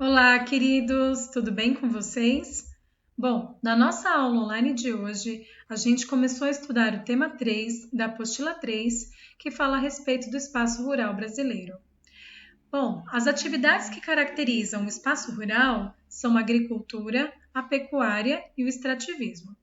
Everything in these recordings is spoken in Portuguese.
Olá, queridos, tudo bem com vocês? Bom, na nossa aula online de hoje, a gente começou a estudar o tema 3 da apostila 3, que fala a respeito do espaço rural brasileiro. Bom, as atividades que caracterizam o espaço rural são a agricultura, a pecuária e o extrativismo.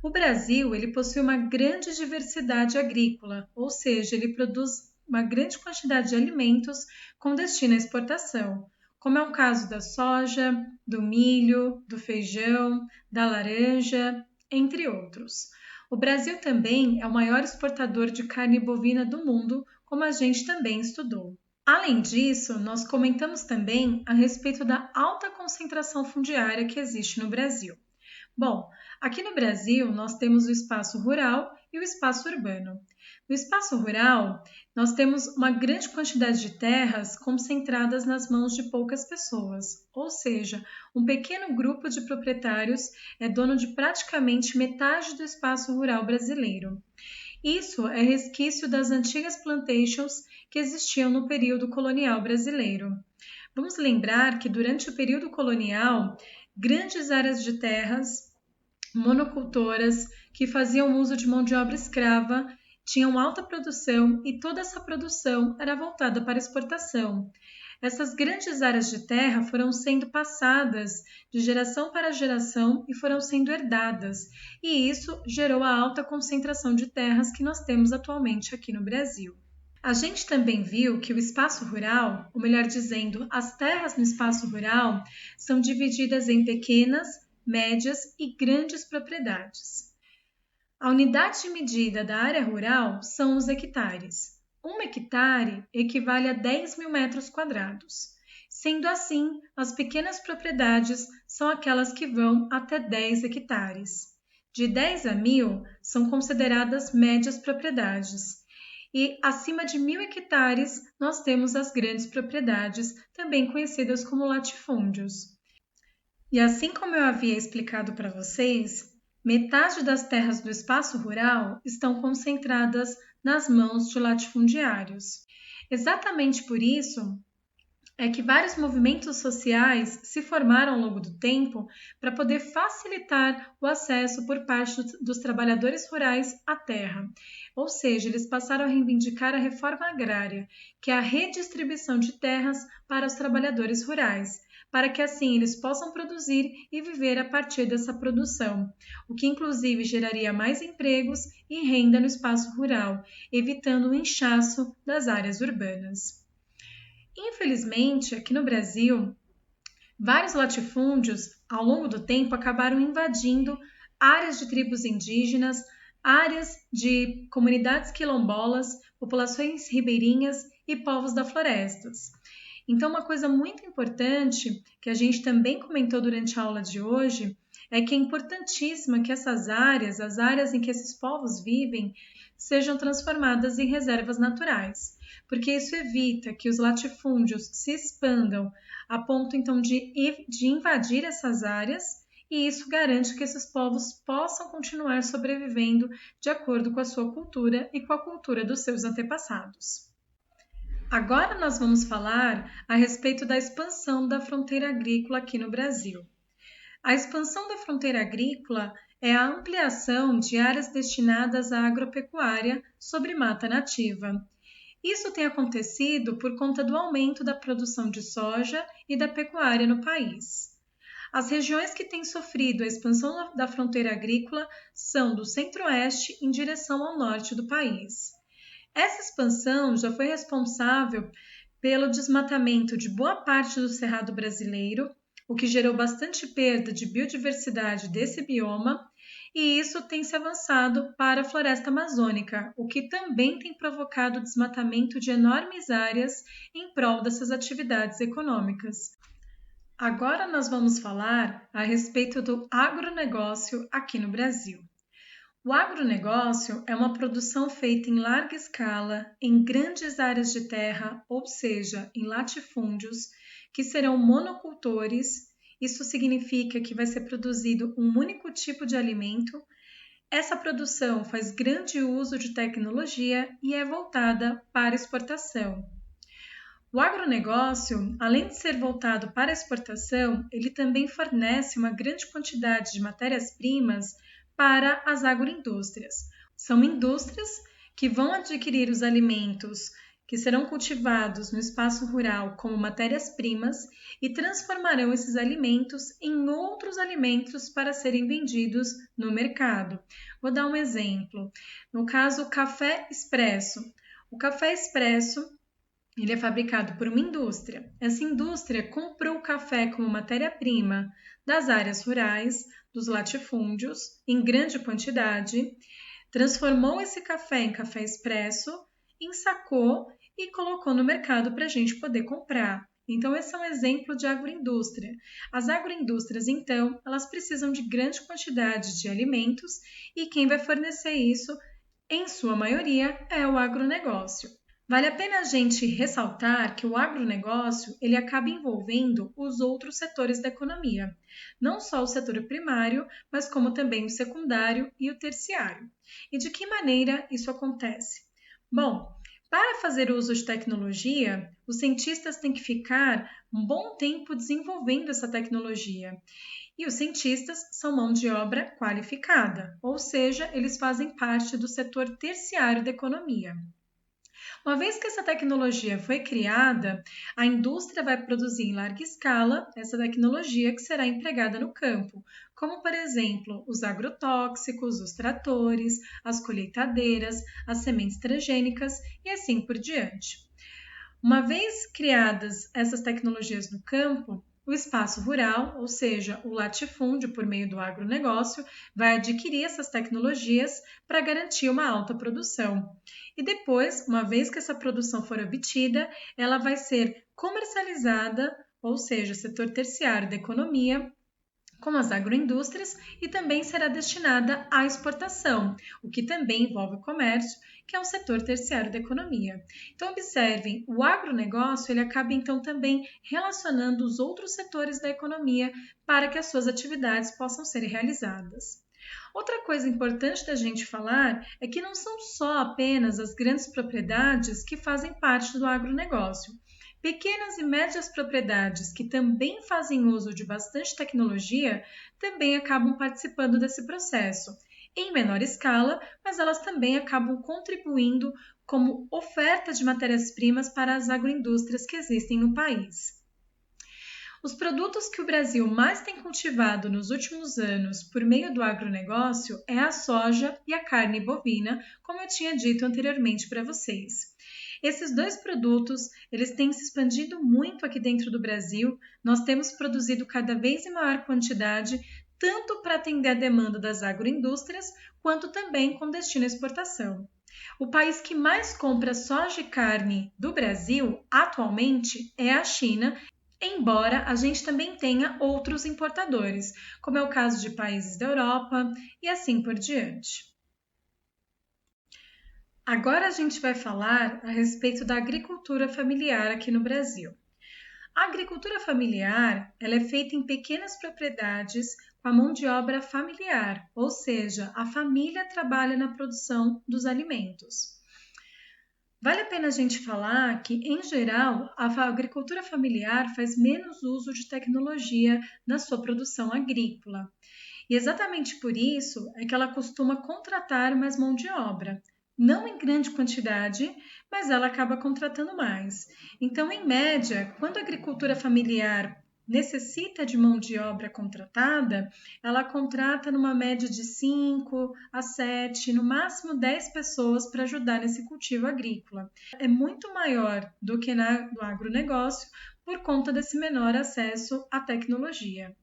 O Brasil, ele possui uma grande diversidade agrícola, ou seja, ele produz uma grande quantidade de alimentos com destino à exportação, como é o caso da soja, do milho, do feijão, da laranja, entre outros. O Brasil também é o maior exportador de carne bovina do mundo, como a gente também estudou. Além disso, nós comentamos também a respeito da alta concentração fundiária que existe no Brasil. Bom, aqui no Brasil nós temos o espaço rural e o espaço urbano. No espaço rural, nós temos uma grande quantidade de terras concentradas nas mãos de poucas pessoas, ou seja, um pequeno grupo de proprietários é dono de praticamente metade do espaço rural brasileiro. Isso é resquício das antigas plantations que existiam no período colonial brasileiro. Vamos lembrar que durante o período colonial, grandes áreas de terras monocultoras que faziam uso de mão de obra escrava, tinham alta produção e toda essa produção era voltada para exportação. Essas grandes áreas de terra foram sendo passadas de geração para geração e foram sendo herdadas, e isso gerou a alta concentração de terras que nós temos atualmente aqui no Brasil. A gente também viu que o espaço rural, ou melhor dizendo, as terras no espaço rural, são divididas em pequenas, médias e grandes propriedades. A unidade de medida da área rural são os hectares. Um hectare equivale a 10 mil metros quadrados. Sendo assim, as pequenas propriedades são aquelas que vão até 10 hectares. De 10 a 1.000 são consideradas médias propriedades. E acima de 1.000 hectares, nós temos as grandes propriedades, também conhecidas como latifúndios. E assim como eu havia explicado para vocês, metade das terras do espaço rural estão concentradas nas mãos de latifundiários. Exatamente por isso é que vários movimentos sociais se formaram ao longo do tempo para poder facilitar o acesso por parte dos trabalhadores rurais à terra. Ou seja, eles passaram a reivindicar a reforma agrária, que é a redistribuição de terras para os trabalhadores rurais, para que assim eles possam produzir e viver a partir dessa produção, o que inclusive geraria mais empregos e renda no espaço rural, evitando o inchaço das áreas urbanas. Infelizmente, aqui no Brasil, vários latifúndios, ao longo do tempo, acabaram invadindo áreas de tribos indígenas, áreas de comunidades quilombolas, populações ribeirinhas e povos da florestas. Então, uma coisa muito importante que a gente também comentou durante a aula de hoje é que é importantíssima que essas áreas, as áreas em que esses povos vivem, sejam transformadas em reservas naturais, porque isso evita que os latifúndios se expandam a ponto então de invadir essas áreas, e isso garante que esses povos possam continuar sobrevivendo de acordo com a sua cultura e com a cultura dos seus antepassados. Agora nós vamos falar a respeito da expansão da fronteira agrícola aqui no Brasil. A expansão da fronteira agrícola é a ampliação de áreas destinadas à agropecuária sobre mata nativa. Isso tem acontecido por conta do aumento da produção de soja e da pecuária no país. As regiões que têm sofrido a expansão da fronteira agrícola são do centro-oeste em direção ao norte do país. Essa expansão já foi responsável pelo desmatamento de boa parte do cerrado brasileiro, o que gerou bastante perda de biodiversidade desse bioma, e isso tem se avançado para a floresta amazônica, o que também tem provocado o desmatamento de enormes áreas em prol dessas atividades econômicas. Agora nós vamos falar a respeito do agronegócio aqui no Brasil. O agronegócio é uma produção feita em larga escala, em grandes áreas de terra, ou seja, em latifúndios, que serão monocultores. Isso significa que vai ser produzido um único tipo de alimento. Essa produção faz grande uso de tecnologia e é voltada para exportação. O agronegócio, além de ser voltado para a exportação, ele também fornece uma grande quantidade de matérias-primas para as agroindústrias. São indústrias que vão adquirir os alimentos que serão cultivados no espaço rural como matérias-primas e transformarão esses alimentos em outros alimentos para serem vendidos no mercado. Vou dar um exemplo. No caso, o café expresso. O café expresso ele é fabricado por uma indústria. Essa indústria comprou o café como matéria-prima das áreas rurais, dos latifúndios, em grande quantidade, transformou esse café em café expresso, ensacou e colocou no mercado para a gente poder comprar. Então, esse é um exemplo de agroindústria. As agroindústrias, então, elas precisam de grande quantidade de alimentos e quem vai fornecer isso, em sua maioria, é o agronegócio. Vale a pena a gente ressaltar que o agronegócio ele acaba envolvendo os outros setores da economia, não só o setor primário, mas como também o secundário e o terciário. E de que maneira isso acontece? Bom, para fazer uso de tecnologia, os cientistas têm que ficar um bom tempo desenvolvendo essa tecnologia. E os cientistas são mão de obra qualificada, ou seja, eles fazem parte do setor terciário da economia. Uma vez que essa tecnologia foi criada, a indústria vai produzir em larga escala essa tecnologia que será empregada no campo, como, por exemplo, os agrotóxicos, os tratores, as colheitadeiras, as sementes transgênicas e assim por diante. Uma vez criadas essas tecnologias no campo, o espaço rural, ou seja, o latifúndio por meio do agronegócio, vai adquirir essas tecnologias para garantir uma alta produção. E depois, uma vez que essa produção for obtida, ela vai ser comercializada, ou seja, setor terciário da economia, como as agroindústrias, e também será destinada à exportação, o que também envolve o comércio, que é um setor terciário da economia. Então, observem, o agronegócio ele acaba então também relacionando os outros setores da economia para que as suas atividades possam ser realizadas. Outra coisa importante da gente falar é que não são só apenas as grandes propriedades que fazem parte do agronegócio. Pequenas e médias propriedades que também fazem uso de bastante tecnologia também acabam participando desse processo, em menor escala, mas elas também acabam contribuindo como oferta de matérias-primas para as agroindústrias que existem no país. Os produtos que o Brasil mais tem cultivado nos últimos anos por meio do agronegócio é a soja e a carne bovina, como eu tinha dito anteriormente para vocês. Esses dois produtos, eles têm se expandido muito aqui dentro do Brasil. Nós temos produzido cada vez em maior quantidade, tanto para atender a demanda das agroindústrias, quanto também com destino à exportação. O país que mais compra soja e carne do Brasil atualmente é a China, embora a gente também tenha outros importadores, como é o caso de países da Europa e assim por diante. Agora a gente vai falar a respeito da agricultura familiar aqui no Brasil. A agricultura familiar ela é feita em pequenas propriedades com a mão de obra familiar, ou seja, a família trabalha na produção dos alimentos. Vale a pena a gente falar que, em geral, a agricultura familiar faz menos uso de tecnologia na sua produção agrícola. E exatamente por isso é que ela costuma contratar mais mão de obra. Não em grande quantidade, mas ela acaba contratando mais. Então, em média, quando a agricultura familiar necessita de mão de obra contratada, ela contrata numa média de 5 a 7, no máximo 10 pessoas para ajudar nesse cultivo agrícola. É muito maior do que no agronegócio por conta desse menor acesso à tecnologia.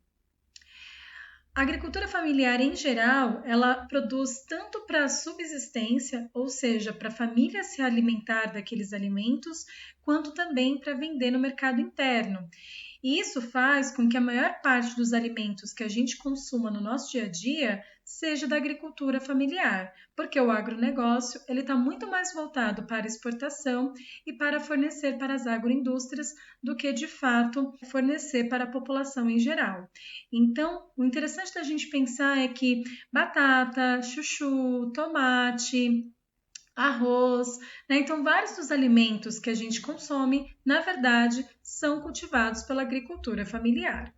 A agricultura familiar, em geral, ela produz tanto para subsistência, ou seja, para a família se alimentar daqueles alimentos, quanto também para vender no mercado interno. E isso faz com que a maior parte dos alimentos que a gente consuma no nosso dia a dia seja da agricultura familiar, porque o agronegócio ele está muito mais voltado para exportação e para fornecer para as agroindústrias do que de fato fornecer para a população em geral. Então, o interessante da gente pensar é que batata, chuchu, tomate, arroz, né? Então, vários dos alimentos que a gente consome, na verdade, são cultivados pela agricultura familiar.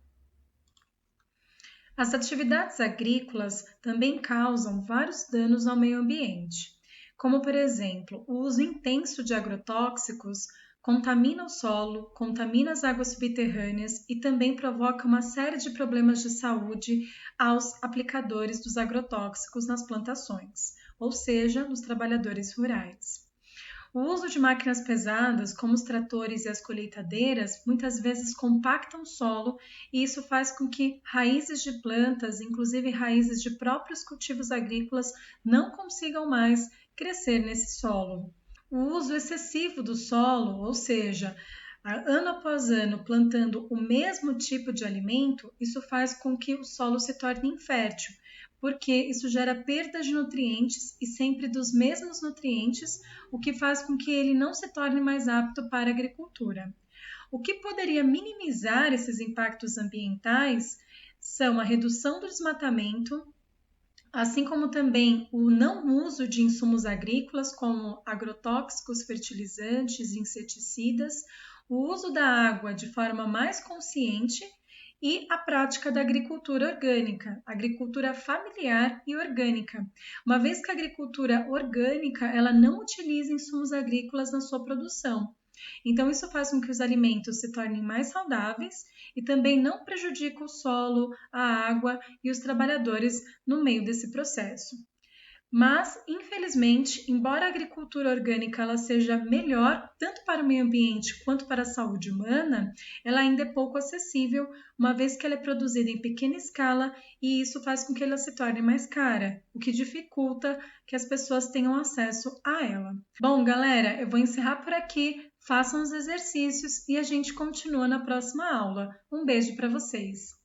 As atividades agrícolas também causam vários danos ao meio ambiente, como, por exemplo, o uso intenso de agrotóxicos contamina o solo, contamina as águas subterrâneas e também provoca uma série de problemas de saúde aos aplicadores dos agrotóxicos nas plantações, ou seja, nos trabalhadores rurais. O uso de máquinas pesadas, como os tratores e as colheitadeiras, muitas vezes compactam o solo e isso faz com que raízes de plantas, inclusive raízes de próprios cultivos agrícolas, não consigam mais crescer nesse solo. O uso excessivo do solo, ou seja, ano após ano plantando o mesmo tipo de alimento, isso faz com que o solo se torne infértil, porque isso gera perda de nutrientes e sempre dos mesmos nutrientes, o que faz com que ele não se torne mais apto para a agricultura. O que poderia minimizar esses impactos ambientais são a redução do desmatamento, assim como também o não uso de insumos agrícolas como agrotóxicos, fertilizantes, inseticidas, o uso da água de forma mais consciente e a prática da agricultura orgânica, agricultura familiar e orgânica, uma vez que a agricultura orgânica ela não utiliza insumos agrícolas na sua produção. Então, isso faz com que os alimentos se tornem mais saudáveis e também não prejudica o solo, a água e os trabalhadores no meio desse processo. Mas, infelizmente, embora a agricultura orgânica ela seja melhor tanto para o meio ambiente quanto para a saúde humana, ela ainda é pouco acessível, uma vez que ela é produzida em pequena escala e isso faz com que ela se torne mais cara, o que dificulta que as pessoas tenham acesso a ela. Bom, galera, eu vou encerrar por aqui. Façam os exercícios e a gente continua na próxima aula. Um beijo para vocês!